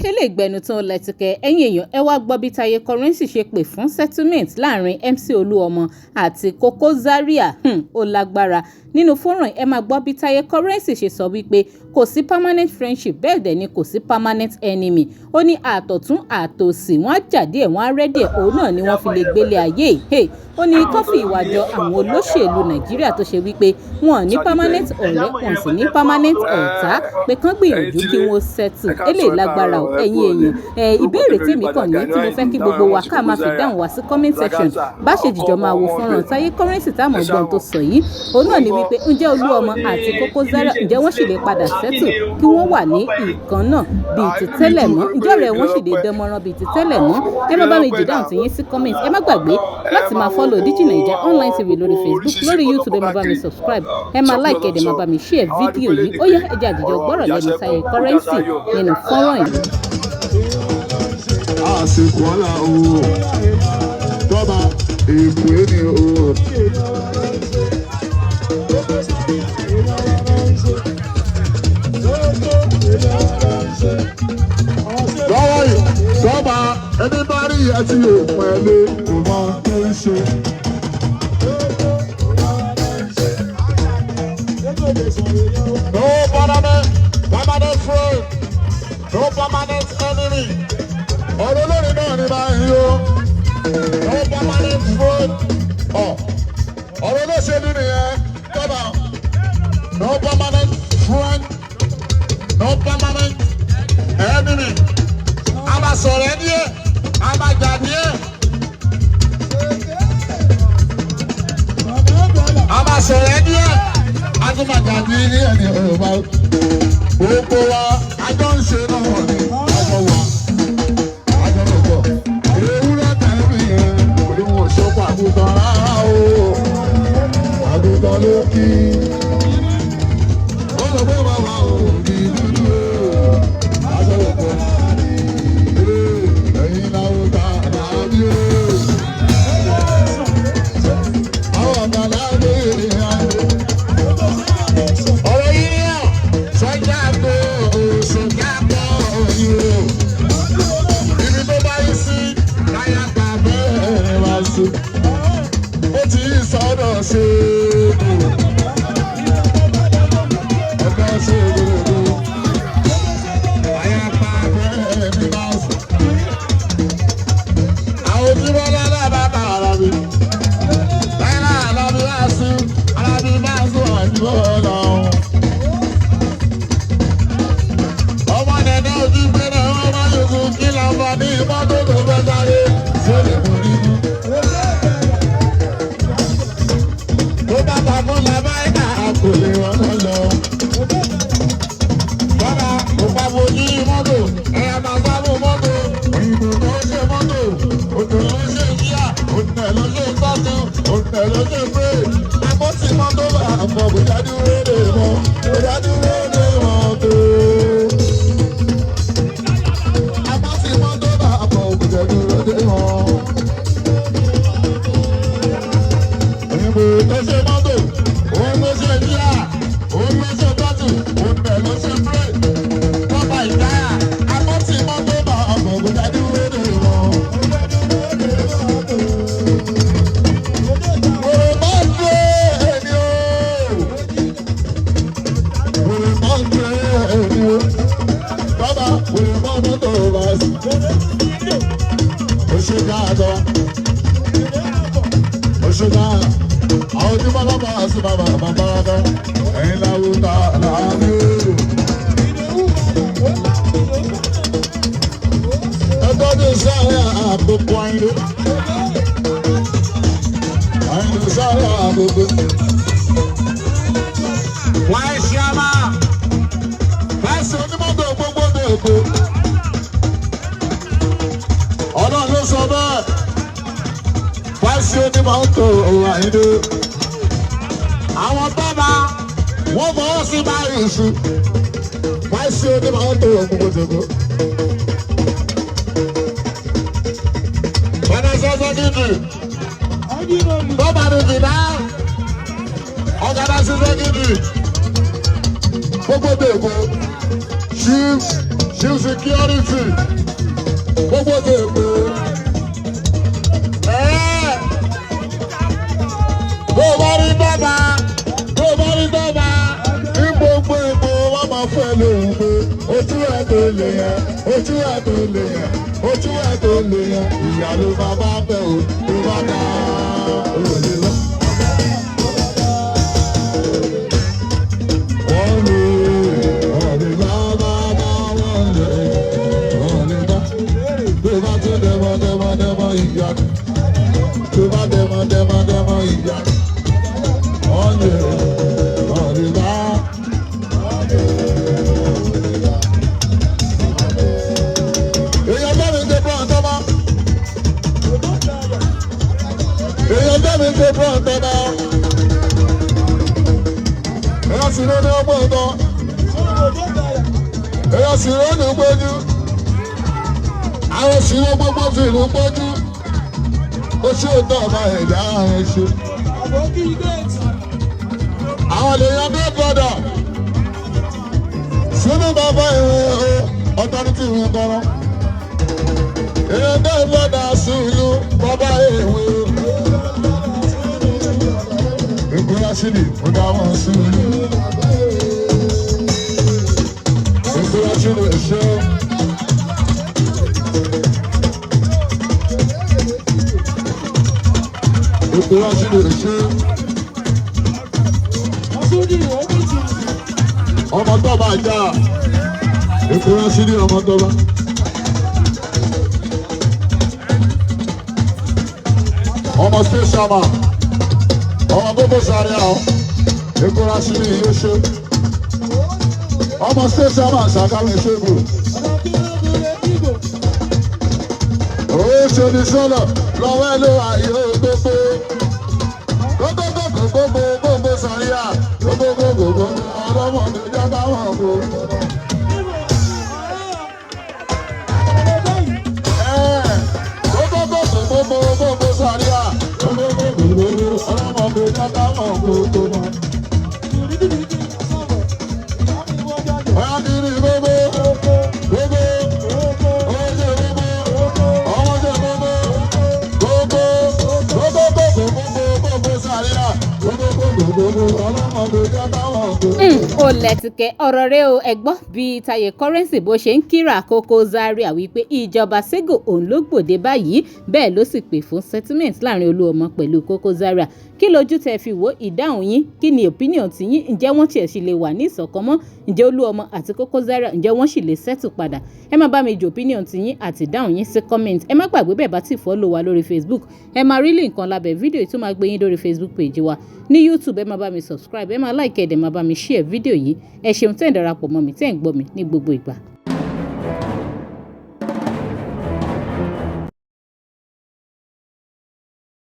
eléyìí gbẹnu tán lẹ́tìkẹ́ ẹ̀yin èèyàn ẹ wá gbọ́ bí Táyé Currency ṣe pè fún settlement láàrin MC Olúọmọ àti Koko Zaria ó lágbára nínú fọ́nrán ẹ máa gbọ́ bí Táyé Currency ṣe sọ wípé kò sí permanent friendship bẹ́ẹ̀ dẹ̀ ni kò sí permanent enemy ó ní àtọ̀tún àtòsì wọ́n á jà díẹ̀ wọ́n á rẹ́ díẹ̀ òun náà ni wọ́n fi lè gbélé ayé ó ní kọ́fì ìwàjọ àwọn olóṣèlú Nàìjíríà tó ṣe wípé wọn ò ní permanent ọ̀rẹ́ wọn sì ní permanent ọ̀tá pé kán gbìyànjú kí wọ́n settle eléyìí lágbára o ẹ̀yin èèyàn ìbéèrè tèmi kàn ní tí mo fẹ́ kí gbogbo wa ká máa fi dáhùn wá sí comment section bá ṣe jìjọ máa wo fọ́nrán Táyé Currency táwọn ọgbọ́n tó sọ yìí òun náà ni wípé ǹjẹ́ Olúọmọ àti Koko Zaria ǹjẹ́ wọ́n sì lè padà settle kí wọ́n wà ní ìkan náà bíi ti tẹ́lẹ̀ mọ́ ǹjẹ́ ọ̀rẹ́ wọn sì lè dánmọ́rán bíi ti tẹ́lẹ̀ mọ́ ẹ má bá mi jì dáhùn tìyín sí comment ẹ má gbàgbé láti máa follow DigiNaija online TV lórí Facebook lórí YouTube ẹ má bá mi subscribe ẹ má like ẹ dẹ̀ má bá mi share fídíò yìí ó yá ẹ jẹ́ àdìjọ gbọ́rọ̀ lẹ́nu Táyé Currency nínú fọ́nrán yìí. àsìkò ọ̀la o tọ́ba èkó ni o. lọ́wọ́ yìí tọ́ba ẹni bá rí ẹ tí yóò pẹ̀lẹ́ kò mọ tó ń ṣe. No permanent friend, no permanent enemy. Ọ̀rọ̀ lórí náà ni báyìí o. No permanent friend. Ọ̀rọ̀ olóṣèlú nìyẹn. Tọ́ba. No permanent friend, no permanent enemy. A máa sọ̀rọ̀ ẹni ẹ̀, a máa jà ní ẹ̀. A máa sọ̀rọ̀ ẹni ẹ̀. Adúmọ̀jà ní ilé ẹni ọ̀rọ̀ gbogbo wa àjọ ń ṣe náà ni àjọ wa àjọ lọ́pọ̀ ewúrẹ́ tẹ̀lé yẹn orí wọn ṣọ́pọ̀ àgùntàn rárá o àgùntàn ló kí ó lọ pé bàbá o kì í dúdú o àjọ lọ́pọ̀ ẹ̀yin làwọn ta àbí o àwọn ọ̀gá láàbẹ̀ yẹn. Ó ti sọ̀rọ̀ ṣe ọ̀dọ́ ṣe gbogbo àyàpá bẹ́ẹ̀ ní bá sùn. Àwọn ojúmọ́ lọ́dọ̀ bàbá Alábí lẹ́yìn Alábí bá sùn Alábí bá sùn àjùmọ̀ lọ́wọ́. Ọmọ nẹ̀dá ojú gbẹ́rẹ́ ọmọ yòókù kí lọ́mọ ní mọ́tò tó fẹ́ sáré sí olè kò ní mú. Kò lè wọ́n lọ. Bọ́lá òpá bojú mọ́tò, ẹ̀yà máa sábò mọ́tò. Òyìnbó ló ṣe mọ́tò, òtò ló ṣe yíyà, òtẹ̀ ló ṣe tọ́tù, òtẹ̀ ló ṣe pé. Àbọ̀tì mọ́tò bá àpọ̀ bóyá dúró lè mọ́, bóyá dúró lè mọ́ tó. Àbọ̀tì mọ́tò bá àpọ̀ bóyá dúró lè mọ́. Òyìnbó ló ṣe mọ́tò. Òun ló ṣe yíyá, òun ló ṣe tọ́tù, òun bẹ̀ ló ṣe pé. Bọ́bá ìdáyà, àbọ̀tì mọ́tò bá ọkọ̀ ògùnjà dúró dè wọ́n. Òrè mọ́ gbé ẹni o. Òrè mọ́ gbé ẹni o. Bọ́bá òrè mọ́ mọ́tò bá sí. Ó ṣe dáadọ́. Ó ṣe dáadọ́. Àwọn tí bá bá sí bàbá bàbá rárá ẹ̀yin láwùjọ ta láàbí o. Ẹgbẹ́ ní sáré àgbègbè àyìnló. Àyìnló sáré àgbègbè. Wáyé ṣíámà. Láìsí onímọ̀tò gbogbo ní Èkó. Ọlọ́run ló sọ bẹ́ẹ̀. Láìsí onímọ̀tò àyìnló. Àwọn bọ́ba wọ́n fọwọ́ sí báyìí sí. Láìsí onímọ̀tò gbogbo. Bọ́dá sọ́sọ́ dídì. Bọ́ba dídì náà. Ọ̀gádá sísẹ́ dídì. Gbogbo Èkó. Chief Chief Security gbogbo tèpè. Bó bá rí bàbá ní gbogbo èkó wọ́n máa fẹ́ lóhùn pé ojú ẹ̀ tó lè yẹn ìyá ló máa bá bẹ̀ ò tó bá dá òde lọ. Wọ́n lè bá wọ́n lè bá tó bá tó dẹ́mọ́ ìyá tó bá dẹ́mọ́ ìyá wọ́n lè bá. Èèyàn bá mi ṣe bọ́ọ̀ tọ́mọ́. Èèyàn bá mi ṣe bọ́ọ̀ tọ́mọ́. Èèyàn sì lóní ọgbọ́n ọ̀tọ̀. Èèyàn sì lóní gbójú. Àwọn sì ló gbogbo fi ìlú gbójú. Ó ṣe òótọ́ ọba ẹ̀dá ẹ̀ ṣe. Àwọn lèèyàn bí gbọ́dọ̀. Sínú bàbá ìwé ọ̀tọ́rítì ìwé kọ́rọ́. Èèyàn bí gbọ́dọ̀ sí ìlú bàbá ìwé. Ìgbéra sílì ó dá wọn sí ìlú. Ìgbéra sílì èṣe. Ìgbéra sílì èṣe. Ọmọ tó bá jà ìgbéra sílì ọmọ tó bá. Ọmọ spéṣàmà ọmọ gbogbo sáré àwọn ìgbéra sílì yóò ṣe. Ọmọ spéṣàmà ṣàkàwé ṣègùn. Òwe ṣe ní sọ́lọ̀ lọ́wọ́ ẹ̀ ló wà yóò gbogbo. Gbogbo sáré à gbogbo ọlọ́mọdé jábá wọn kò. Gbogbo sáré à gbogbo ọlọ́mọdé jábá wọn kò tó mọ. Ọ̀yá kiri gbogbo sáré à gbogbo ọlọ́mọdé jábá wọn kò. Ó lẹ́tìkẹ́ ọ̀rọ̀ rẹ o ẹ gbọ́ bí Táyé Currency bó ṣe ń kíra Koko Zaria wípé ìjọba Sego òun ló gbòde báyìí bẹ́ẹ̀ ló sì pè fún settlement láàrin Olúọmọ pẹ̀lú Koko Zaria. Kí lójú tẹ́ fi wò ìdáhùn yín kí ni opinion ti yín ǹjẹ́ wọ́n tiẹ̀ sì lè wà ní ìṣọ̀kan mọ́ ǹjẹ́ Olúọmọ àti Koko Zaria ǹjẹ́ wọ́n sì lè settle padà. Ẹ má bá mi jù opinion ti yín àti ìdáhùn yín sí comment. Ẹ má gbàgbé bẹ́ẹ̀ bá ti follow wa lórí Facebook ẹ máa rí link kan lábẹ́ fídíò tó máa gbé yín lórí Facebook page wa. Ní YouTube ẹ má bá mi subscribe ẹ má like ẹ dẹ̀ má bá mi share fídíò yìí. Ẹ ṣeun tẹ́ ń darapọ̀ mọ́ mi tẹ́ ń gbọ́ mi ní gbogbo ìgbà.